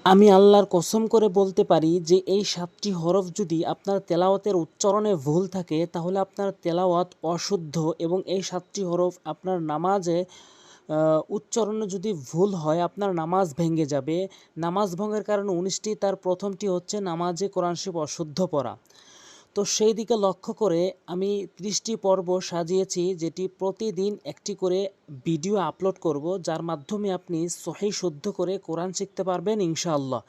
আমি আল্লাহর কসম করে বলতে পারি যে এই ৭টি হরফ যদি আপনার তেলাওয়াতের উচ্চারণে ভুল থাকে তাহলে আপনার তেলাওয়াত অশুদ্ধ এবং এই ৭টি হরফ আপনার নামাজে উচ্চারণে যদি ভুল হয় আপনার নামাজ ভেঙে যাবে। নামাজ ভঙ্গের কারণে ১৯টি, তার প্রথমটি হচ্ছে নামাজে কোরআন শরীফ অশুদ্ধ পড়া। তো সেই দিকে লক্ষ্য করে আমি ৩০টি পর্ব সাজিয়েছি, যেটি প্রতিদিন একটি করে ভিডিও আপলোড করব, যার মাধ্যমে আপনি সহিহ শুদ্ধ করে কোরআন শিখতে পারবেন ইনশাআল্লাহ।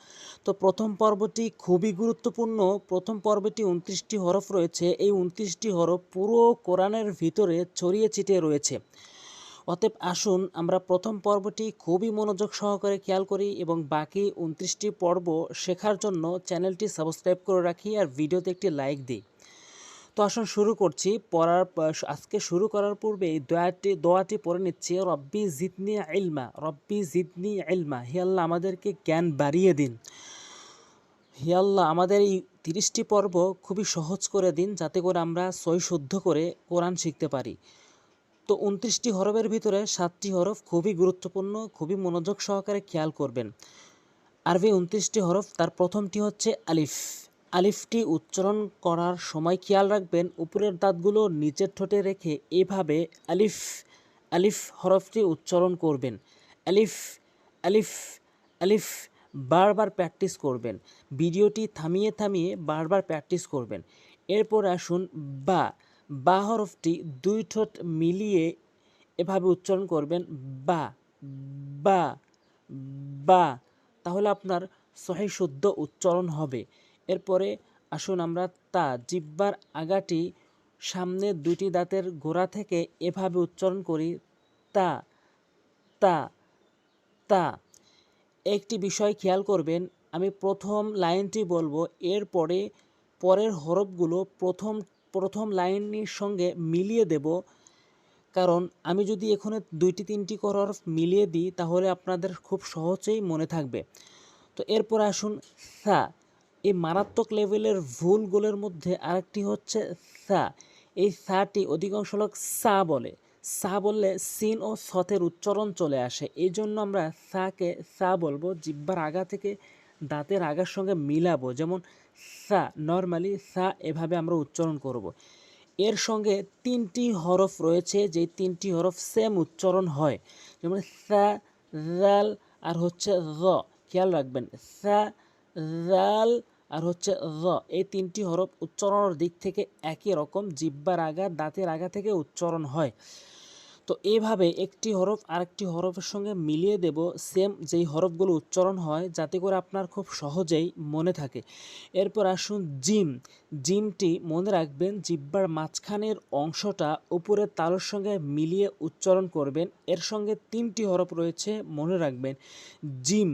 তো প্রথম পর্বটি খুবই গুরুত্বপূর্ণ। প্রথম পর্বটি ২৯টি হরফ রয়েছে। এই ২৯টি হরফ পুরো কোরআনের ভিতরে ছড়িয়ে ছিটিয়ে রয়েছে। অতএব আসুন আমরা প্রথম পর্বটি খুবই মনোযোগ সহকারে খেয়াল করি এবং বাকি ২৯টি পর্ব শেখার জন্য চ্যানেলটি সাবস্ক্রাইব করে রাখি আর ভিডিওতে একটি লাইক দিই। তো আসুন শুরু করছি। আজকে শুরু করার পূর্বে এই দোয়াটি পড়ে নিচ্ছি। রব্বি জিদনি ইলমা, রব্বি জিদনি ইলমা। হে আল্লাহ আমাদেরকে জ্ঞান বাড়িয়ে দিন। হে আল্লাহ আমাদের এই ৩০টি পর্ব খুবই সহজ করে দিন, যাতে করে আমরা সহি শুদ্ধ করে কোরআন শিখতে পারি। তো ২৯টি হরফের ভিতরে ৭টি হরফ খুবই গুরুত্বপূর্ণ, খুবই মনোযোগ সহকারে খেয়াল করবেন। আরবি ২৯টি হরফ, তার প্রথমটি হচ্ছে আলিফ। আলিফটি উচ্চারণ করার সময় খেয়াল রাখবেন উপরের দাঁতগুলো নিচের ঠোঁটে রেখে এভাবে আলিফ আলিফ হরফটি উচ্চারণ করবেন। আলিফ আলিফ আলিফ বারবার প্র্যাকটিস করবেন। ভিডিওটি থামিয়ে থামিয়ে বারবার প্র্যাকটিস করবেন। এরপর আসুন বা। বা হরফটি দুই ঠোঁট মিলিয়ে এভাবে উচ্চারণ করবেন, বা বা বা। তাহলে আপনার সহিহ শুদ্ধ উচ্চারণ হবে। এরপরে আসুন আমরা তা। জিহ্বার আগাটি সামনে দুটি দাঁতের গোড়া থেকে এভাবে উচ্চারণ করি, তা তা তা। একটি বিষয় খেয়াল করবেন, আমি প্রথম লাইনটি বলবো, এরপরে পরের হরফগুলো প্রথম লাইনের সঙ্গে মিলিয়ে দেব। কারণ আমি যদি এখানে ২টি ৩টি হরফ মিলিয়ে দিই তাহলে আপনাদের খুব সহজেই মনে থাকবে। তো এরপর আসুন সা। এই মারাত্মক লেভেলের ভুলগুলোর মধ্যে আরেকটি হচ্ছে সা। এই সাটি অধিকাংশ লোক সা বলে। সা বললে সিন ও সতের উচ্চারণ চলে আসে, এই জন্য আমরা সাকে সা বলবো। জিহ্বার আগা থেকে দাঁতের আগার সঙ্গে মিলাবো, যেমন সা। নর্মালি সা এভাবে আমরা উচ্চারণ করব। এর সঙ্গে ৩টি হরফ রয়েছে, যে ৩টি হরফ সেম উচ্চারণ হয়, যেমন সা, জাল আর হচ্ছে র। খেয়াল রাখবেন, সা, জাল আর হচ্ছে র। এই ৩টি হরফ উচ্চারণের দিক থেকে একই রকম, জিহ্বার আগা দাঁতের আগা থেকে উচ্চারণ হয়। তো এইভাবে একটি হরফ আরেকটি হরফের সঙ্গে মিলিয়ে দেব, সেম যেই হরফগুলো উচ্চারণ হয়, যাতে করে আপনার খুব সহজেই মনে থাকে। এরপর আসুন জিম। জিমটি মনে রাখবেন, জিহ্বার মাঝখানের অংশটা উপরের তালুর সঙ্গে মিলিয়ে উচ্চারণ করবেন। এর সঙ্গে ৩টি হরফ রয়েছে, মনে রাখবেন। জিম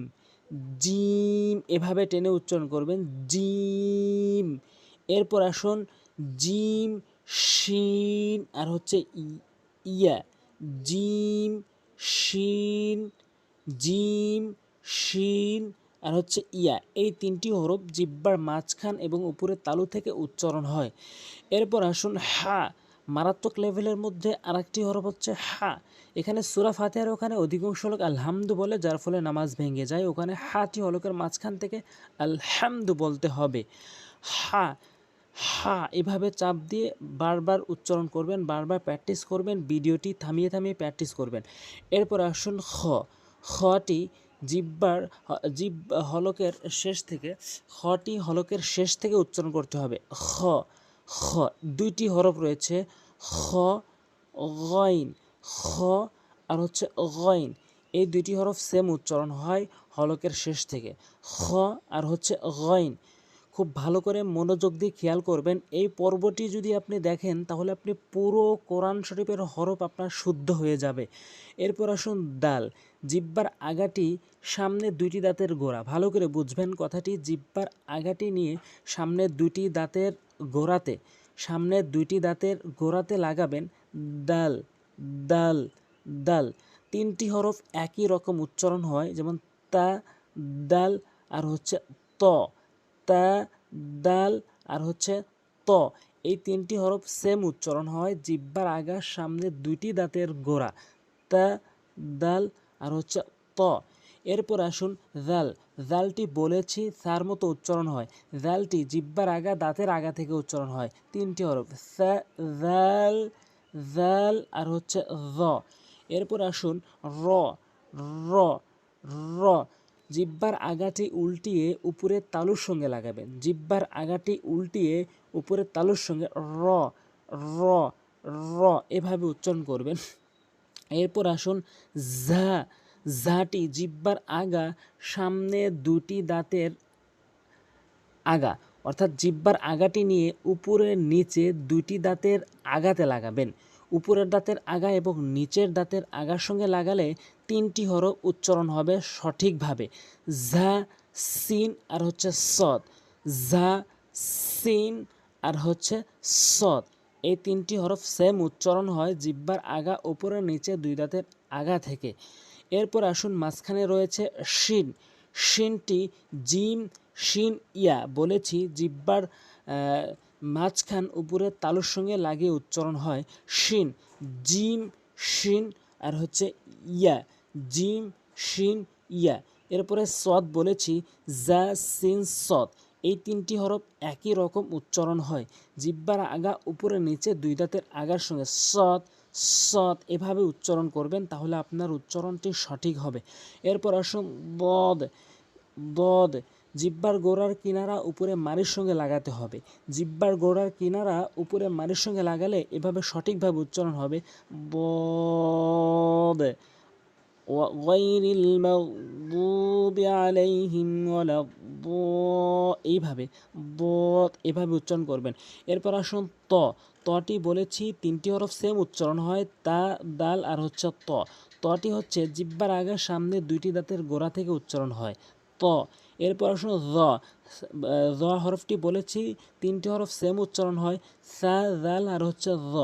জিম এভাবে টেনে উচ্চারণ করবেন, জিম। এরপর আসুন জিম, শিন আর হচ্ছে ইয়া। জিম শিন, জিম শিন আর হচ্ছে ইয়া। এই ৩টি হরফ জিহ্বার মাঝখান এবং উপরের তালু থেকে উচ্চারণ হয়। এরপর আসুন হা। মারাত্মক লেভেলের মধ্যে আরেকটি হরফ হচ্ছে হা। এখানে সূরা ফাতিহার ওখানে অধিকাংশ লোক আলহামদু বলে, যার ফলে নামাজ ভেঙে যায়। ওখানে হাটি হলকের মাঝখান থেকে আলহামদু বলতে হবে। হা হা এভাবে চাপ দিয়ে বারবার উচ্চারণ করবেন, বারবার প্র্যাকটিস করবেন, ভিডিওটি থামিয়ে থামিয়ে প্র্যাকটিস করবেন। এরপর আসুন খ। খটি জিহ্ব হলকের শেষ থেকে, খটি হলকের শেষ থেকে উচ্চারণ করতে হবে। খ খ ২টি হরফ রয়েছে, খ গইন। খ আর হচ্ছে গইন, এই ২টি হরফ সেম উচ্চারণ হয় হলকের শেষ থেকে, খ আর হচ্ছে গইন। খুব ভালো করে মনোযোগ দিয়ে খেয়াল করবেন। এই পর্বটি যদি আপনি দেখেন তাহলে আপনি পুরো কোরআন শরীফের হরফ আপনার শুদ্ধ হয়ে যাবে। এরপর আসুন দাল। জিহ্বার আগাটি সামনে ২টি দাঁতের গোড়া, ভালো করে বুঝবেন কথাটি। জিহ্বার আগাটি নিয়ে সামনে ২টি দাঁতের গোড়াতে, সামনে ২টি দাঁতের গোড়াতে লাগাবেন, দাল দাল দাল। ৩টি হরফ একই রকম উচ্চারণ হয়, যেমন তা, দাল আর হচ্ছে ত। তা, দাল আর হচ্ছে ত। এই ৩টি হরফ সেম উচ্চারণ হয়, জিহ্বার আগার সামনে ২টি দাঁতের গোড়া, তা, দাল আর হচ্ছে ত। এরপর আসুন জাল। জালটি বলেছি তার মতো উচ্চারণ হয়। জালটি জিহ্বার আগা দাঁতের আগা থেকে উচ্চারণ হয়। 3টি হরফ জাল, জাল আর হচ্ছে জ। এরপর আসুন র। র র জিহ্বার আগাটি উল্টিয়ে উপরের তালুর সঙ্গে লাগাবেন। জিহ্বার আগাটি উল্টিয়ে উপরের তালুর সঙ্গে র র র এভাবে উচ্চারণ করবেন। এরপর আসুন ঝা। ঝাটি জিহ্বার আগা সামনে দুটি দাঁতের আগা, অর্থাৎ জিহ্বার আগাটি নিয়ে উপরের নিচে দুটি দাঁতের আগাতে লাগাবেন। উপরের দাঁতের আগা এবং নিচের দাঁতের আগার সঙ্গে লাগালে 3টি হরফ উচ্চারণ হবে সঠিকভাবে। ঝা, সিন আর হচ্ছে সদ। ঝা, সিন আর হচ্ছে সদ, এই 3টি হরফ সেম উচ্চারণ হয় জিহ্বার আগা উপরের নিচে দুই দাঁতের আগা থেকে। এরপর আসুন মাঝখানে রয়েছে শিন। শিনটি জিম শিন ইয়া বলেছি জিহ্বার মাঝখান উপরের তালুর সঙ্গে লাগিয়ে উচ্চারণ হয় শিন। জিম শিন আর হচ্ছে ইয়া, জিম শিন ইয়া। এরপরে সদ বলেছি জা সিন সদ, এই 3টি হরফ একই রকম উচ্চারণ হয়। জিহ্বার আগা উপরে নিচে দুই দাঁতের আগার সঙ্গে সদ সদ এভাবে উচ্চারণ করবেন, তাহলে আপনার উচ্চারণটি সঠিক হবে। এরপর আসুন বদ। বদ জিহ্বার গোড়ার কিনারা উপরে মাড়ির সঙ্গে লাগাতে হবে। জিহ্বার গোড়ার কিনারা উপরে মাড়ির সঙ্গে লাগালে এভাবে সঠিকভাবে উচ্চারণ হবে বদ। গায়রিল মাগদুবি আলাইহিম এইভাবে বদ এভাবে উচ্চারণ করবেন। এরপর আসুন ত। তটি বলেছি 3টি হরফ সেম উচ্চারণ হয়, তা, দাল আর হচ্ছে ত। তটি হচ্ছে জিহ্বার আগের সামনে দুইটি দাঁতের গোড়া থেকে উচ্চারণ হয় ত। এরপর আসুন জ। জ হরফটি বলেছি 3টি হরফ সেম উচ্চারণ হয়, সা, জাল আর হচ্ছে জ।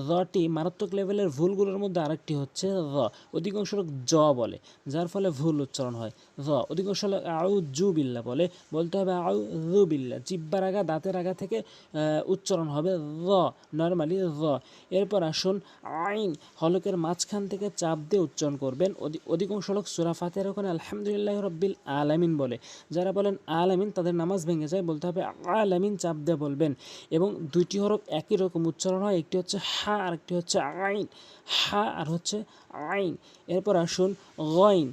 জটি মারাত্মক লেভেলের ভুলগুলোর মধ্যে আরেকটি হচ্ছে জ। অধিকাংশ লোক জ বলে, যার ফলে ভুল উচ্চারণ হয়। জ অধিকাংশ লোক আউযু বিল্লাহ বলে, বলতে হবে আউযু বিল্লাহ। জিহ্বার আগা দাঁতের আগা থেকে উচ্চারণ হবে জ, নর্মালি জ। এরপর আসুন আইন। হলকের মাঝখান থেকে চাপ দিয়ে উচ্চারণ করবেন। অধিকাংশ লোক সূরা ফাতিহার ওখানে আলহামদুলিল্লাহি রাব্বিল আলামিন বলে, যারা বলেন আলামিন তাদের নামাজ ভেঙে যায়, বলতে হবে আলামিন চাপ দিয়ে বলবেন। এবং 2টি হরফ একই রকম উচ্চারণ হয়, একটি হচ্ছে হা আর একটি হচ্ছে আইন। হা আর হচ্ছে আইন। এরপর আসুন গইন।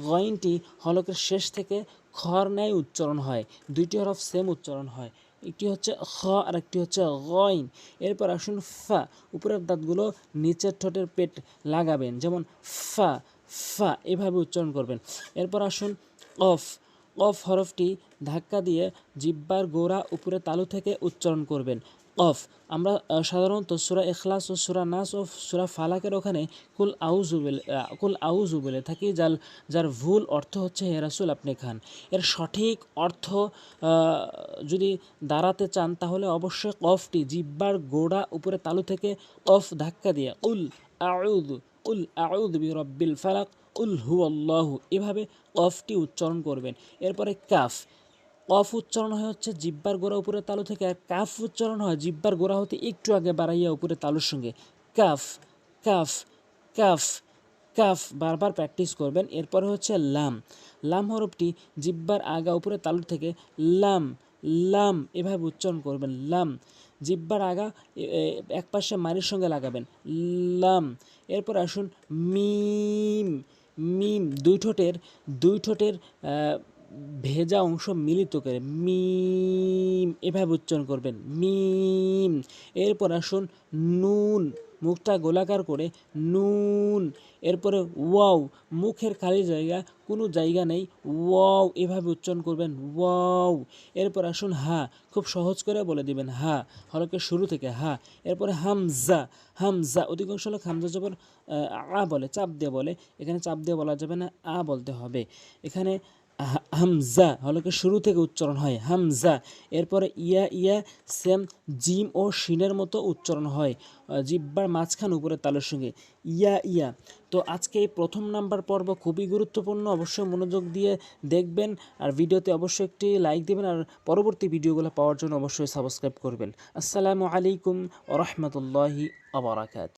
গইনটি হলকের শেষ থেকে খর ন্যায় উচ্চারণ হয়, 2টি হরফ সেম উচ্চারণ হয়, একটি হচ্ছে খ আর একটি হচ্ছে গইন। এরপর আসুন ফা। উপরের দাঁতগুলো নিচের ঠোঁটের পেট লাগাবেন, যেমন ফা ফা এভাবে উচ্চারণ করবেন। এরপর আসুন অফ। অফ হরফটি ধাক্কা দিয়ে জিহ্বার গোড়া উপরে তালু থেকে উচ্চারণ করবেন। অফ আমরা সাধারণত সূরা ইখলাস ও সূরা নাস ও সূরা ফালাকের ওখানে কুল আউযু বলে থাকি, যার ভুল অর্থ হচ্ছে হে রাসূল আপনি খান। এর সঠিক অর্থ যদি দাঁড়াতে চান তাহলে অবশ্যই কফটি জিহ্বার গোড়া উপরে তালু থেকে কফ ধাক্কা দিয়ে কুল আউযু বিরাব্বিল ফালাক কুল হুয়াল্লাহু এভাবে কফটি উচ্চারণ করবেন। এরপরে কাফ। কফ উচ্চারণ হয় হচ্ছে জিহ্বার গোড়া উপরে তালু থেকে, আর কাফ উচ্চারণ হয় জিহ্বার গোড়া হতে একটু আগে বাড়াইয়া উপরে তালুর সঙ্গে। কাফ কাফ কাফ কাফ বারবার প্র্যাকটিস করবেন। এরপরে হচ্ছে লাম। লাম হরফটি জিহ্বার আগা উপরে তালু থেকে লাম লাম এভাবে উচ্চারণ করবেন। লাম জিহ্বার আগা এক পাশে মারির সঙ্গে লাগাবেন লাম। এরপর আসুন মিম। মিম দুই ঠোঁটের ভেজা অংশ মিলিত করে মিম এভাবে উচ্চারণ করবেন মিম। এরপর আসুন নুন। মুখটা গোলাকার করে নুন। এরপরে ওয়াও। মুখের খালি জায়গা কোনো জায়গা নেই, ওয়াও এভাবে উচ্চারণ করবেন ওয়াও। এরপর আসুন হা। খুব সহজ করে বলে দিবেন হা, হরফের শুরু থেকে হা। এরপরে হামজা। হামজা অধিকাংশ লোক হামজা জবর আ বলে, চাপ দিয়ে বলে, এখানে চাপ দিয়ে বলা যাবে না, আ বলতে হবে। এখানে হামজা হলকের শুরু থেকে উচ্চারণ হয় হামজা। এরপরে ইয়া সেম জিম ও শিনের মতো উচ্চারণ হয় জিহ্বার মাঝখান উপরে তালুর সঙ্গে ইয়া। তো আজকে এই প্রথম নাম্বার পর্ব খুবই গুরুত্বপূর্ণ, অবশ্যই মনোযোগ দিয়ে দেখবেন, আর ভিডিওতে অবশ্যই একটি লাইক দেবেন, আর পরবর্তী ভিডিওগুলো পাওয়ার জন্য অবশ্যই সাবস্ক্রাইব করবেন। আসসালামু আলাইকুম ওয়া রাহমাতুল্লাহি ওয়া বারাকাতুহু।